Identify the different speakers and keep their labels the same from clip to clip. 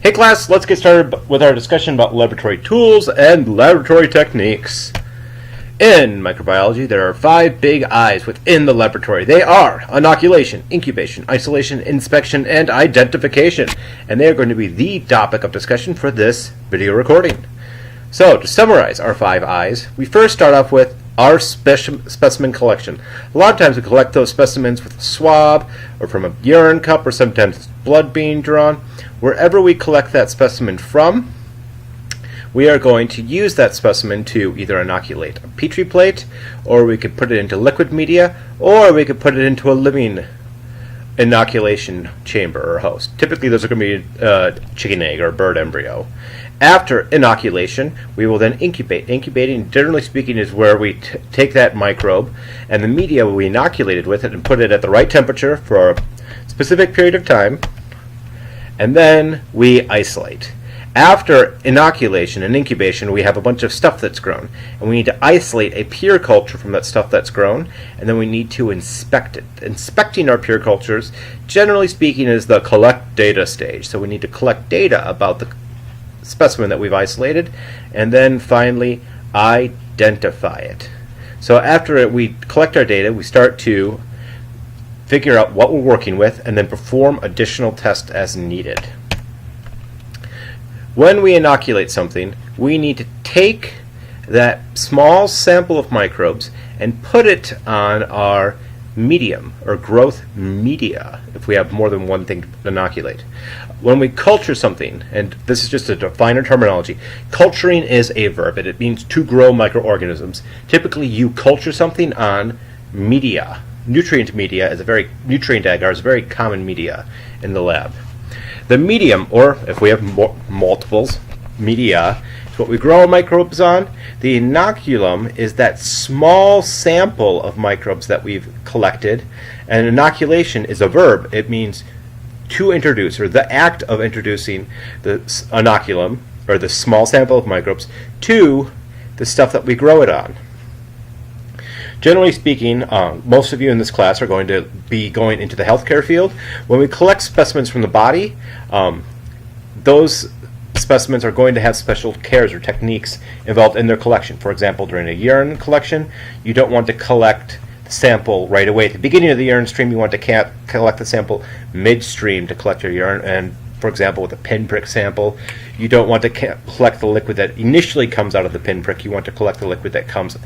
Speaker 1: Hey class, let's get started with our discussion about laboratory tools and laboratory techniques. In microbiology, there are 5 big I's within the laboratory. They are inoculation, incubation, isolation, inspection, and identification. And they are going to be the topic of discussion for this video recording. So, to summarize our 5 I's, we first start off with our specimen collection. A lot of times we collect those specimens with a swab or from a urine cup, or sometimes it's blood being drawn. Wherever we collect that specimen from, we are going to use that specimen to either inoculate a petri plate, or we could put it into liquid media, or we could put it into a living inoculation chamber or host. Typically those are going to be a chicken egg or a bird embryo. After inoculation, we will then incubate. Incubating, generally speaking, is where we take that microbe and the media we inoculated with it and put it at the right temperature for a specific period of time, and then we isolate. After inoculation and incubation, we have a bunch of stuff that's grown, and we need to isolate a pure culture from that stuff that's grown, and then we need to inspect it. Inspecting our pure cultures, generally speaking, is the collect data stage. So we need to collect data about the specimen that we've isolated, and then finally identify it. So after we collect our data, we start to figure out what we're working with and then perform additional tests as needed. When we inoculate something, we need to take that small sample of microbes and put it on our medium or growth media if we have more than one thing to inoculate. When we culture something, and this is just a finer terminology, culturing is a verb, and it means to grow microorganisms. Typically you culture something on media. Nutrient media is nutrient agar is a very common media in the lab. The medium, or if we have multiples, media, is what we grow microbes on. The inoculum is that small sample of microbes that we've collected. And inoculation is a verb. It means to introduce, or the act of introducing the inoculum, or the small sample of microbes, to the stuff that we grow it on. Generally speaking, most of you in this class are going to be going into the healthcare field. When we collect specimens from the body, those specimens are going to have special cares or techniques involved in their collection. For example, during a urine collection, you don't want to collect the sample right away. At the beginning of the urine stream, you want to collect the sample midstream to collect your urine. And for example, with a pinprick sample, you don't want to collect the liquid that initially comes out of the pinprick. You want to collect the liquid that comes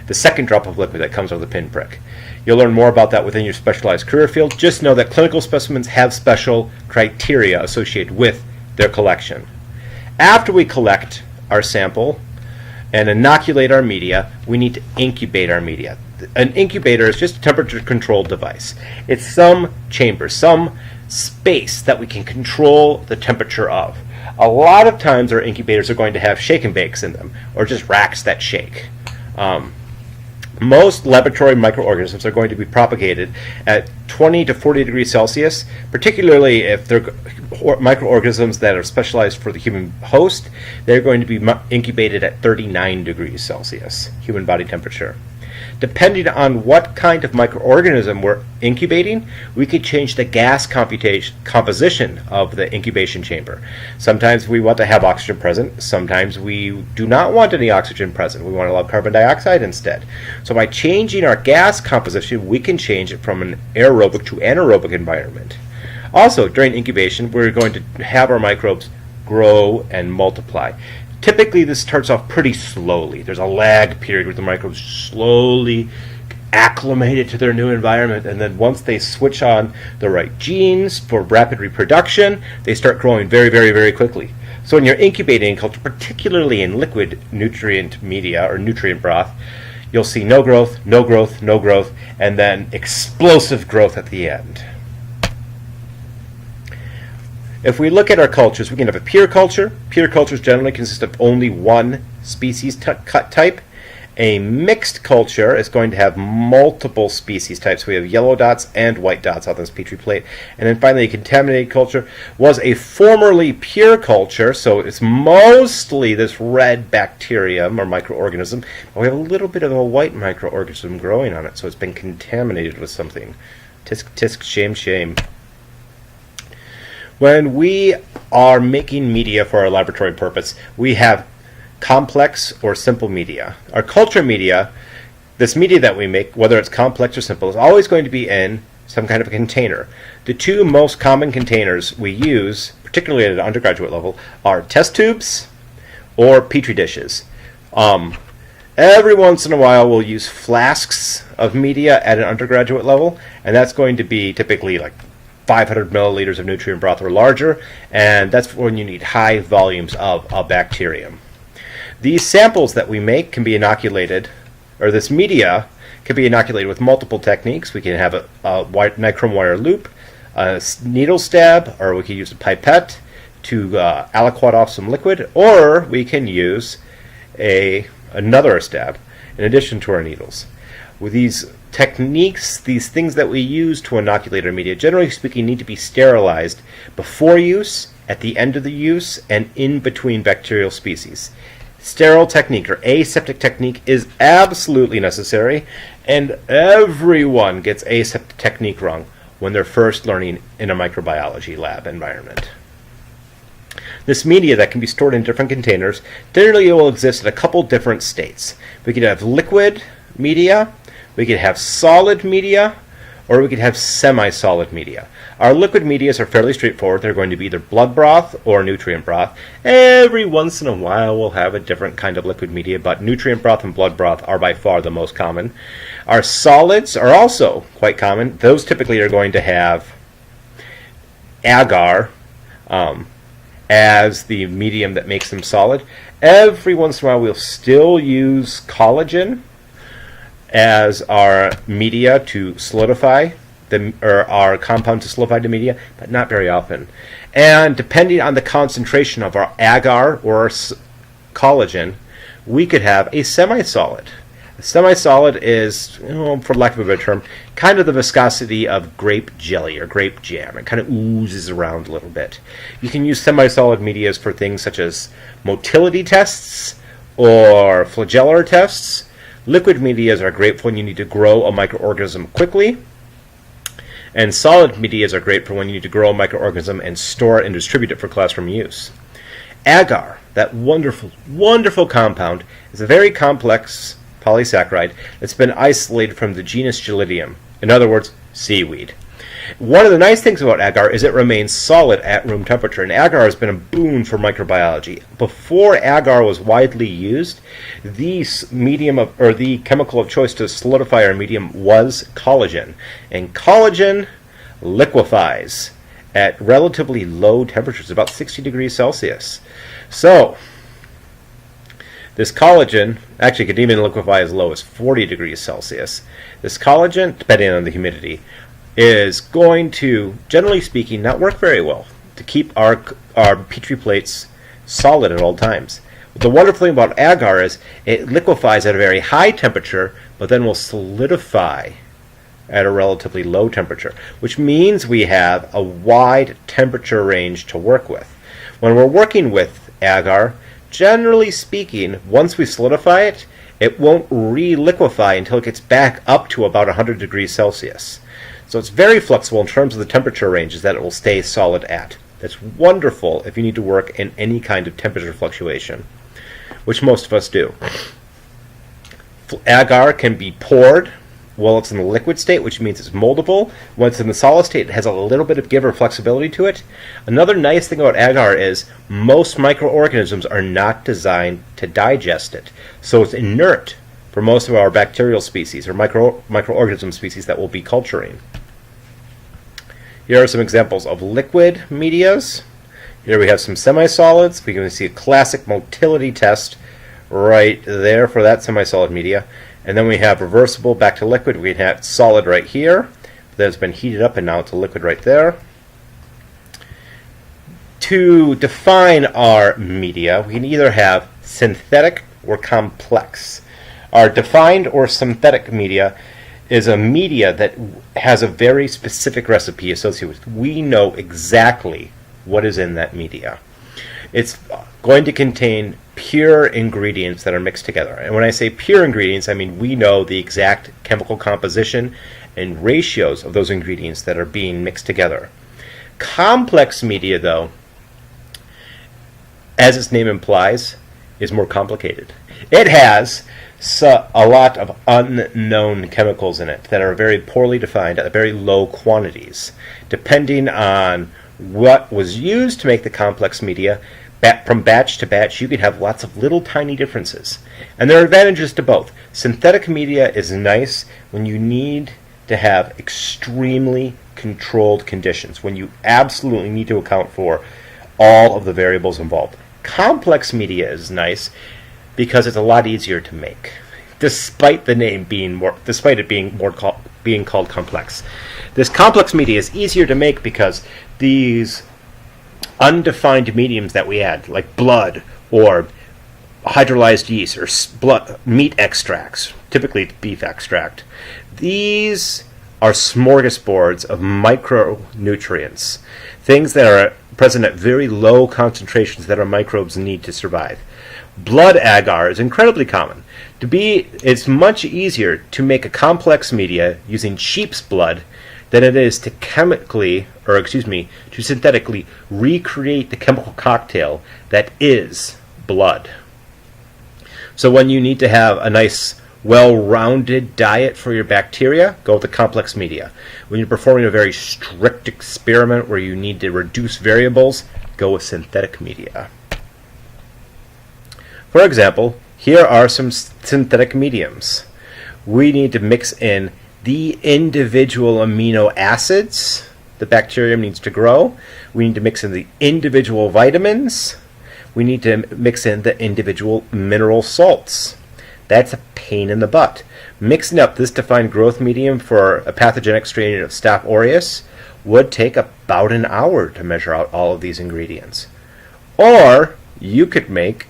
Speaker 1: the second drop of liquid that comes out of the pinprick. You'll learn more about that within your specialized career field. Just know that clinical specimens have special criteria associated with their collection. After we collect our sample and inoculate our media, we need to incubate our media. An incubator is just a temperature-controlled device. It's some chamber, some space that we can control the temperature of. A lot of times our incubators are going to have shake and bakes in them, or just racks that shake. Most laboratory microorganisms are going to be propagated at 20 to 40 degrees Celsius, particularly if they're microorganisms that are specialized for the human host. They're going to be incubated at 39 degrees Celsius, human body temperature. Depending on what kind of microorganism we're incubating, we could change the gas composition of the incubation chamber. Sometimes we want to have oxygen present. Sometimes we do not want any oxygen present. We want to allow carbon dioxide instead. So by changing our gas composition, we can change it from an aerobic to anaerobic environment. Also, during incubation, we're going to have our microbes grow and multiply. Typically, this starts off pretty slowly. There's a lag period where the microbes slowly acclimated to their new environment, and then once they switch on the right genes for rapid reproduction, they start growing very, very, very quickly. So when you're incubating culture, particularly in liquid nutrient media or nutrient broth, you'll see no growth, no growth, no growth, and then explosive growth at the end. If we look at our cultures, we can have a pure culture. Pure cultures generally consist of only one species type. A mixed culture is going to have multiple species types. We have yellow dots and white dots on this petri plate. And then finally, a contaminated culture was a formerly pure culture, so it's mostly this red bacterium or microorganism. But we have a little bit of a white microorganism growing on it, so it's been contaminated with something. Tisk, tisk, shame, shame. When we are making media for our laboratory purpose, we have complex or simple media. Our culture media, this media that we make, whether it's complex or simple, is always going to be in some kind of a container. The two most common containers we use, particularly at an undergraduate level, are test tubes or petri dishes. Every once in a while we'll use flasks of media at an undergraduate level, and that's going to be typically like 500 milliliters of nutrient broth or larger, and that's when you need high volumes of a bacterium. These samples that we make can be inoculated, or this media can be inoculated with multiple techniques. We can have a nichrome wire loop, a needle stab, or we can use a pipette to aliquot off some liquid, or we can use another stab in addition to our needles. With these techniques, these things that we use to inoculate our media, generally speaking, need to be sterilized before use, at the end of the use, and in between bacterial species. Sterile technique or aseptic technique is absolutely necessary, and everyone gets aseptic technique wrong when they're first learning in a microbiology lab environment. This media that can be stored in different containers generally will exist in a couple different states. We could have liquid media, we could have solid media, or we could have semi-solid media. Our liquid medias are fairly straightforward. They're going to be either blood broth or nutrient broth. Every once in a while we'll have a different kind of liquid media, but nutrient broth and blood broth are by far the most common. Our solids are also quite common. Those typically are going to have agar as the medium that makes them solid. Every once in a while we'll still use collagen as our media to solidify or our compound to solidify the media, but not very often. And depending on the concentration of our agar or our collagen, we could have a semi-solid. A semi-solid is, for lack of a better term, kind of the viscosity of grape jelly or grape jam. It kind of oozes around a little bit. You can use semi-solid medias for things such as motility tests or flagellar tests. Liquid medias are great for when you need to grow a microorganism quickly. And solid medias are great for when you need to grow a microorganism and store it and distribute it for classroom use. Agar, that wonderful, wonderful compound, is a very complex polysaccharide that's been isolated from the genus Gelidium. In other words, seaweed. One of the nice things about agar is it remains solid at room temperature, and agar has been a boon for microbiology. Before agar was widely used, the chemical of choice to solidify our medium was collagen, and collagen liquefies at relatively low temperatures, about 60 degrees Celsius. So this collagen actually could even liquefy as low as 40 degrees Celsius. This collagen, depending on the humidity, is going to, generally speaking, not work very well to keep our Petri plates solid at all times. The wonderful thing about agar is it liquefies at a very high temperature, but then will solidify at a relatively low temperature, which means we have a wide temperature range to work with. When we're working with agar, generally speaking, once we solidify it, it won't re-liquefy until it gets back up to about 100 degrees Celsius. So it's very flexible in terms of the temperature ranges that it will stay solid at. That's wonderful if you need to work in any kind of temperature fluctuation, which most of us do. Agar can be poured while it's in the liquid state, which means it's moldable. When it's in the solid state, it has a little bit of give or flexibility to it. Another nice thing about agar is most microorganisms are not designed to digest it. So it's inert for most of our bacterial species or microorganism species that we'll be culturing. Here are some examples of liquid medias. Here we have some semi-solids. We can see a classic motility test right there for that semi-solid media. And then we have reversible back to liquid. We have solid right here that's been heated up, and now it's a liquid right there. To define our media, we can either have synthetic or complex. Our defined or synthetic media is a media that has a very specific recipe associated with it. We know exactly what is in that media. It's going to contain pure ingredients that are mixed together. And when I say pure ingredients, I mean we know the exact chemical composition and ratios of those ingredients that are being mixed together. Complex media, though, as its name implies, is more complicated. It has a lot of unknown chemicals in it that are very poorly defined at very low quantities. Depending on what was used to make the complex media, from batch to batch, you can have lots of little tiny differences. And there are advantages to both. Synthetic media is nice when you need to have extremely controlled conditions, when you absolutely need to account for all of the variables involved. Complex media is nice because it's a lot easier to make, despite the name being being called complex. This complex media is easier to make because these undefined mediums that we add, like blood or hydrolyzed yeast or meat extracts, typically beef extract, these are smorgasbords of micronutrients, things that are present at very low concentrations that our microbes need to survive. Blood agar is incredibly common. It's much easier to make a complex media using sheep's blood than it is to synthetically recreate the chemical cocktail that is blood. So when you need to have a nice, well-rounded diet for your bacteria, go with the complex media. When you're performing a very strict experiment where you need to reduce variables, go with synthetic media. For example, here are some synthetic mediums. We need to mix in the individual amino acids the bacterium needs to grow. We need to mix in the individual vitamins. We need to mix in the individual mineral salts. That's a pain in the butt. Mixing up this defined growth medium for a pathogenic strain of Staph aureus would take about an hour to measure out all of these ingredients. Or you could make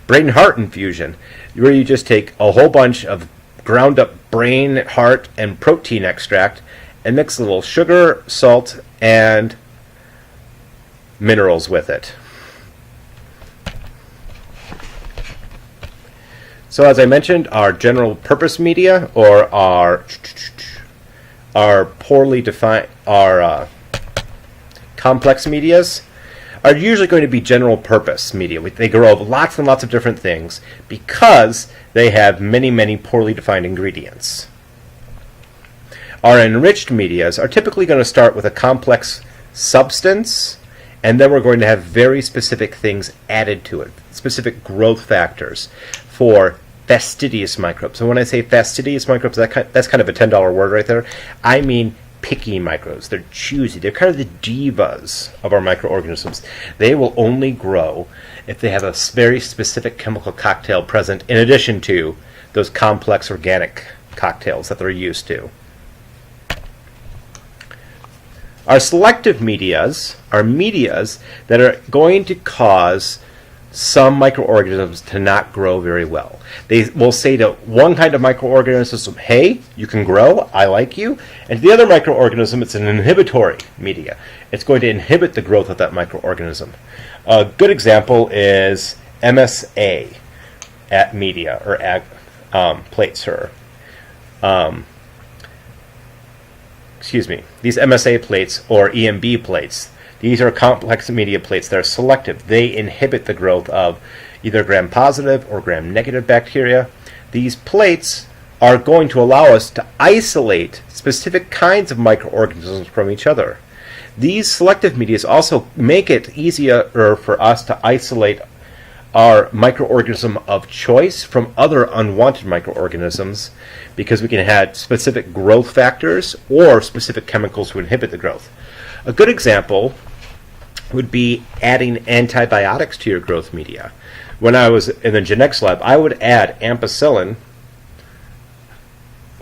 Speaker 1: brain heart infusion, where you just take a whole bunch of ground up brain, heart, and protein extract and mix a little sugar, salt, and minerals with it. So as I mentioned, our general purpose media, or our poorly defined, our complex medias, are usually going to be general purpose media. They grow lots and lots of different things because they have many, many poorly defined ingredients. Our enriched medias are typically going to start with a complex substance, and then we're going to have very specific things added to it, specific growth factors for fastidious microbes. And when I say fastidious microbes, that's kind of a $10 word right there. I mean picky microbes. They're choosy. They're kind of the divas of our microorganisms. They will only grow if they have a very specific chemical cocktail present in addition to those complex organic cocktails that they're used to. Our selective medias are medias that are going to cause some microorganisms to not grow very well. They will say to one kind of microorganism, hey, you can grow, I like you. And to the other microorganism, it's an inhibitory media. It's going to inhibit the growth of that microorganism. A good example is MSA at media, or plates, or these MSA plates or EMB plates. These are complex media plates that are selective. They inhibit the growth of either gram-positive or gram-negative bacteria. These plates are going to allow us to isolate specific kinds of microorganisms from each other. These selective media also make it easier for us to isolate our microorganism of choice from other unwanted microorganisms, because we can have specific growth factors or specific chemicals to inhibit the growth. A good example would be adding antibiotics to your growth media. When I was in the genetics lab, I would add ampicillin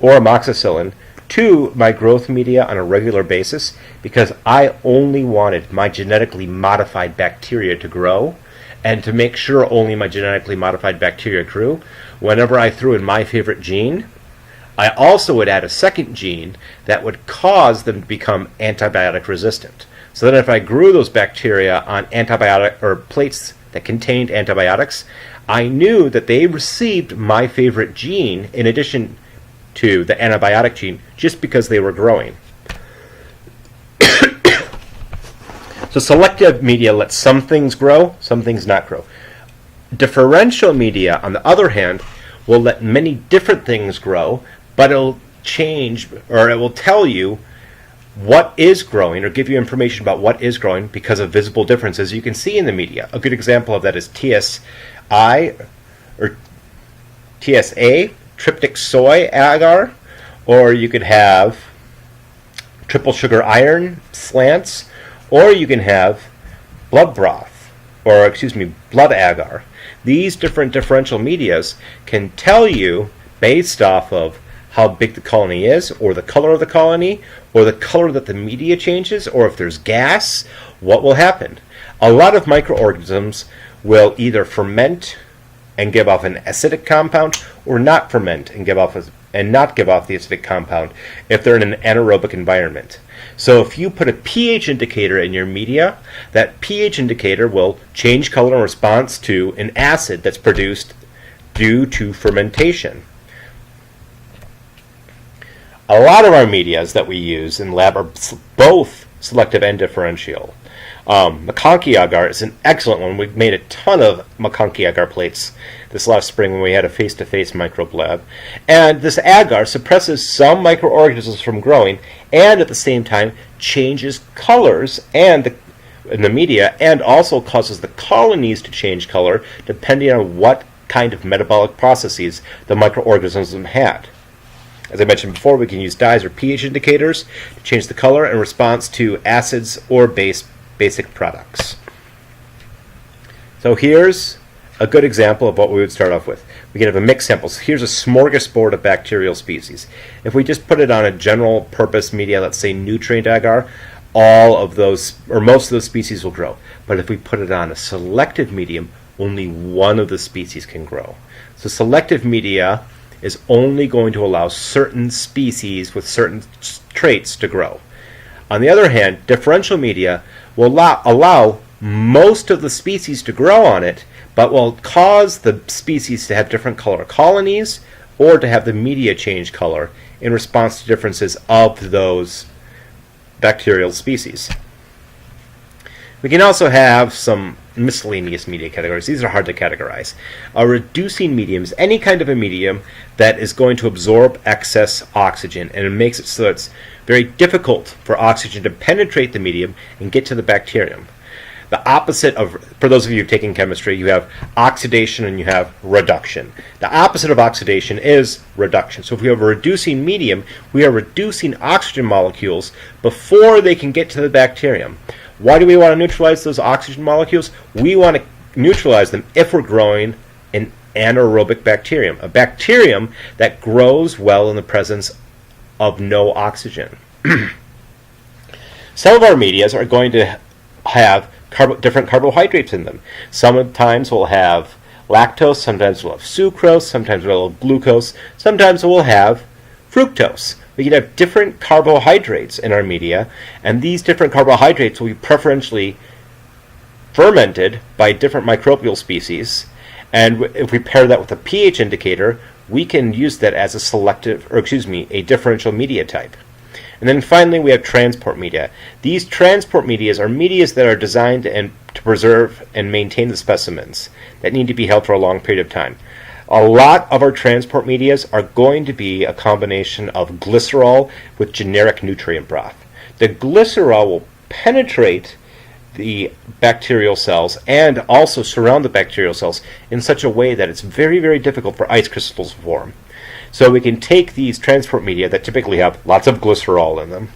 Speaker 1: or amoxicillin to my growth media on a regular basis because I only wanted my genetically modified bacteria to grow, and to make sure only my genetically modified bacteria grew, whenever I threw in my favorite gene, I also would add a second gene that would cause them to become antibiotic resistant. So that if I grew those bacteria on antibiotic or plates that contained antibiotics, I knew that they received my favorite gene in addition to the antibiotic gene just because they were growing. So selective media lets some things grow, some things not grow. Differential media, on the other hand, will let many different things grow, but it'll change, or it will tell you what is growing, or give you information about what is growing because of visible differences you can see in the media. A good example of that is TSI, or TSA, tryptic soy agar, or you could have triple sugar iron slants, or you can have blood broth, or blood agar. These different differential medias can tell you, based off of how big the colony is, or the color of the colony, or the color that the media changes, or if there's gas, what will happen. A lot of microorganisms will either ferment and give off an acidic compound, or not ferment and not give off the acidic compound if they're in an anaerobic environment. So if you put a pH indicator in your media, that pH indicator will change color in response to an acid that's produced due to fermentation. A lot of our medias that we use in lab are both selective and differential. McConkey agar is an excellent one. We've made a ton of McConkey agar plates this last spring when we had a face-to-face microbe lab. And this agar suppresses some microorganisms from growing, and at the same time changes colors in the media, and also causes the colonies to change color depending on what kind of metabolic processes the microorganisms had. As I mentioned before, we can use dyes or pH indicators to change the color in response to acids or basic products. So here's a good example of what we would start off with. We can have a mixed sample. So here's a smorgasbord of bacterial species. If we just put it on a general purpose media, let's say nutrient agar, all of those, or most of those species will grow. But if we put it on a selective medium, only one of the species can grow. So selective media is only going to allow certain species with certain traits to grow. On the other hand, differential media will allow most of the species to grow on it, but will cause the species to have different color colonies or to have the media change color in response to differences of those bacterial species. We can also have some miscellaneous media categories. These are hard to categorize. A reducing medium is any kind of a medium that is going to absorb excess oxygen, and it makes it so that it's very difficult for oxygen to penetrate the medium and get to the bacterium. The opposite of, for those of you taking chemistry, you have oxidation and you have reduction. The opposite of oxidation is reduction. So if we have a reducing medium, we are reducing oxygen molecules before they can get to the bacterium. Why do we want to neutralize those oxygen molecules? We want to neutralize them if we're growing an anaerobic bacterium, a bacterium that grows well in the presence of no oxygen. Some of our medias are going to have different carbohydrates in them. Sometimes we'll have lactose, sometimes we'll have sucrose, sometimes we'll have glucose, sometimes we'll have fructose. We can have different carbohydrates in our media, and these different carbohydrates will be preferentially fermented by different microbial species. And if we pair that with a pH indicator, we can use that as a differential media type. And then finally, we have transport media. These transport medias are medias that are designed to preserve and maintain the specimens that need to be held for a long period of time. A lot of our transport medias are going to be a combination of glycerol with generic nutrient broth. The glycerol will penetrate the bacterial cells and also surround the bacterial cells in such a way that it's very, very difficult for ice crystals to form. So we can take these transport media that typically have lots of glycerol in them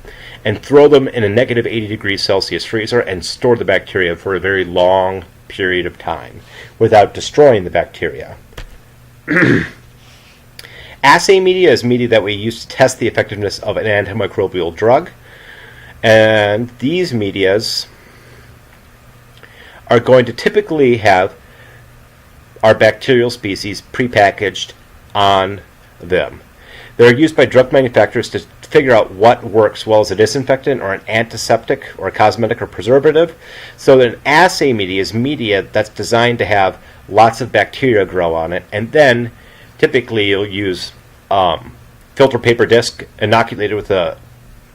Speaker 1: and throw them in a negative 80 degrees Celsius freezer and store the bacteria for a very long period of time without destroying the bacteria. Assay media is media that we use to test the effectiveness of an antimicrobial drug. And these medias are going to typically have our bacterial species prepackaged on them. They're used by drug manufacturers to figure out what works well as a disinfectant or an antiseptic or a cosmetic or preservative. So that an assay media is media that's designed to have lots of bacteria grow on it, and then typically you'll use filter paper disc inoculated with an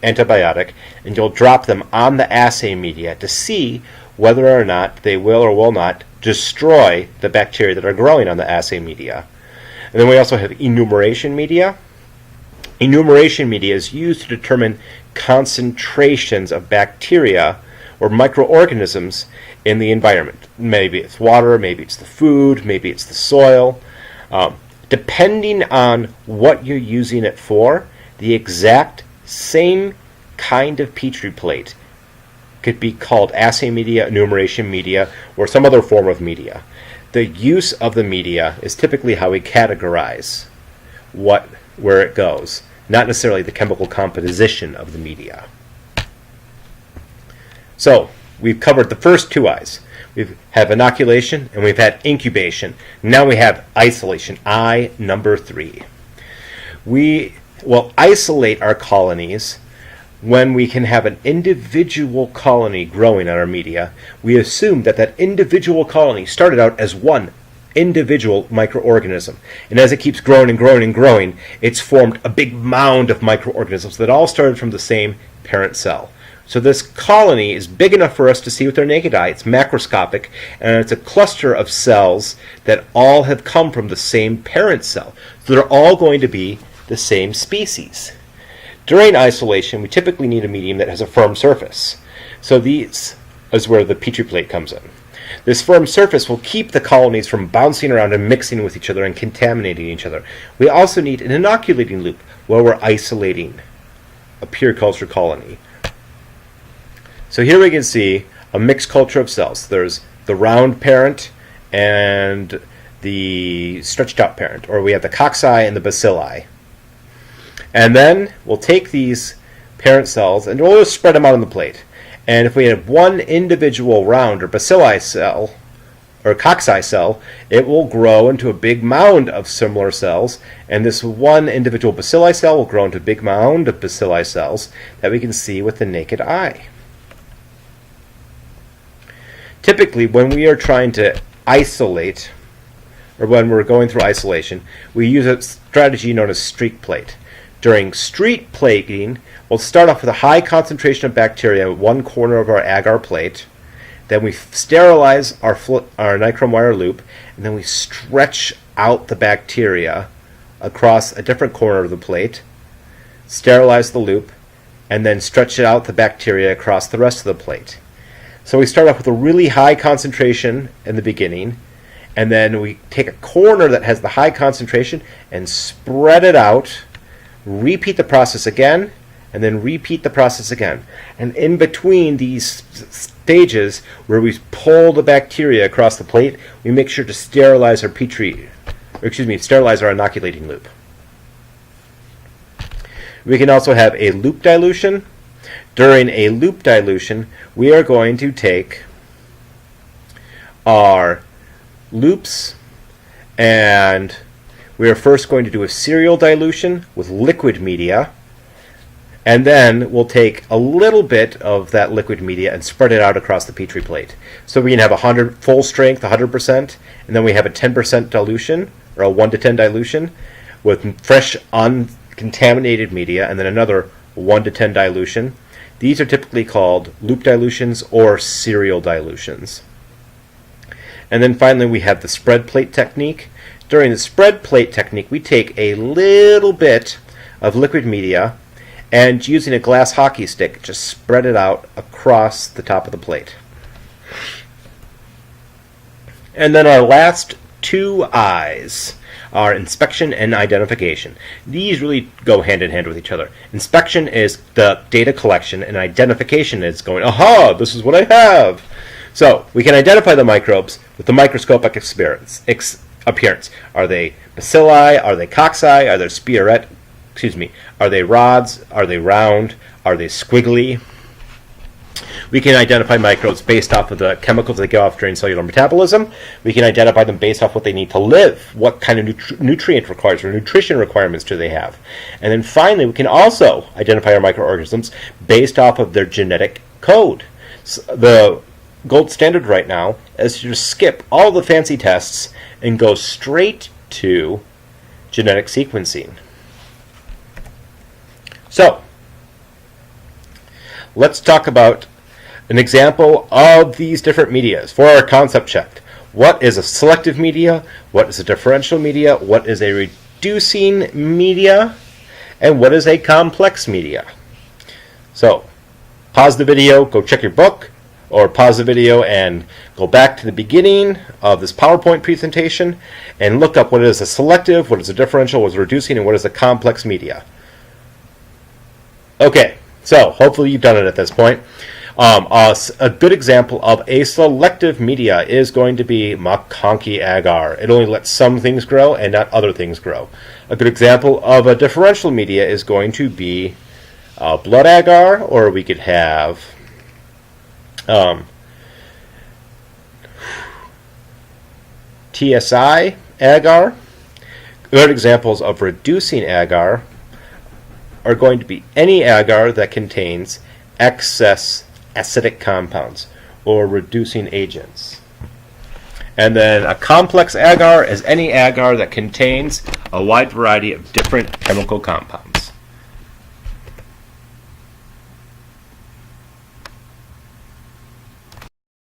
Speaker 1: antibiotic, and you'll drop them on the assay media to see whether or not they will or will not destroy the bacteria that are growing on the assay media. And then we also have enumeration media. Enumeration media is used to determine concentrations of bacteria or microorganisms in the environment. Maybe it's water, maybe it's the food, maybe it's the soil. Depending on what you're using it for, the exact same kind of Petri plate could be called assay media, enumeration media, or some other form of media. The use of the media is typically how we categorize where it goes, not necessarily the chemical composition of the media. So, we've covered the first two I's. We have inoculation and we've had incubation. Now we have isolation, I number 3. We will isolate our colonies when we can have an individual colony growing on our media. We assume that that individual colony started out as one individual microorganism. And as it keeps growing and growing and growing, it's formed a big mound of microorganisms that all started from the same parent cell. So this colony is big enough for us to see with our naked eye. It's macroscopic, and it's a cluster of cells that all have come from the same parent cell. So they're all going to be the same species. During isolation, we typically need a medium that has a firm surface. So these is where the Petri plate comes in. This firm surface will keep the colonies from bouncing around and mixing with each other and contaminating each other. We also need an inoculating loop while we're isolating a pure culture colony. So here we can see a mixed culture of cells. There's the round parent and the stretched out parent, or we have the cocci and the bacilli. And then we'll take these parent cells and we'll just spread them out on the plate. And if we have one individual round or bacilli cell, or cocci cell, it will grow into a big mound of similar cells, and this one individual bacilli cell will grow into a big mound of bacilli cells that we can see with the naked eye. Typically, when we are trying to isolate, or when we're going through isolation, we use a strategy known as streak plate. During streak plating, we'll start off with a high concentration of bacteria in one corner of our agar plate. Then we sterilize our nichrome wire loop, and then we stretch out the bacteria across a different corner of the plate, sterilize the loop, and then stretch out the bacteria across the rest of the plate. So we start off with a really high concentration in the beginning, and then we take a corner that has the high concentration and spread it out, repeat the process again, and then repeat the process again. And in between these stages where we pull the bacteria across the plate, we make sure to sterilize our sterilize our inoculating loop. We can also have a loop dilution. During a loop dilution, we are going to take our loops and we are first going to do a serial dilution with liquid media, and then we'll take a little bit of that liquid media and spread it out across the Petri plate. So we can have 100 full strength, 100%, and then we have a 10% dilution, or a 1 to 10 dilution, with fresh uncontaminated media, and then another 1 to 10 dilution. These are typically called loop dilutions or serial dilutions. And then finally we have the spread plate technique. During the spread plate technique, we take a little bit of liquid media and using a glass hockey stick, just spread it out across the top of the plate. And then our last two I's are inspection and identification. These really go hand in hand with each other. Inspection is the data collection, and identification is going, aha, this is what I have. So we can identify the microbes with the microscopic appearance. Are they bacilli? Are they cocci? Are they spiret? Are they rods? Are they round? Are they squiggly? We can identify microbes based off of the chemicals they give off during cellular metabolism. We can identify them based off what they need to live, what kind of nutrient requirements or nutrition requirements do they have. And then finally, we can also identify our microorganisms based off of their genetic code. So the gold standard right now is to just skip all the fancy tests and go straight to genetic sequencing. So, let's talk about an example of these different medias for our concept check. What is a selective media? What is a differential media? What is a reducing media? And what is a complex media? So, pause the video, go check your book, or pause the video and go back to the beginning of this PowerPoint presentation and look up what is a selective, what is a differential, what is a reducing, and what is a complex media. Okay, so hopefully you've done it at this point. A good example of a selective media is going to be McConkey agar. It only lets some things grow and not other things grow. A good example of a differential media is going to be blood agar, or we could have TSI agar. Good examples of reducing agar are going to be any agar that contains excess acidic compounds or reducing agents. And then a complex agar is any agar that contains a wide variety of different chemical compounds.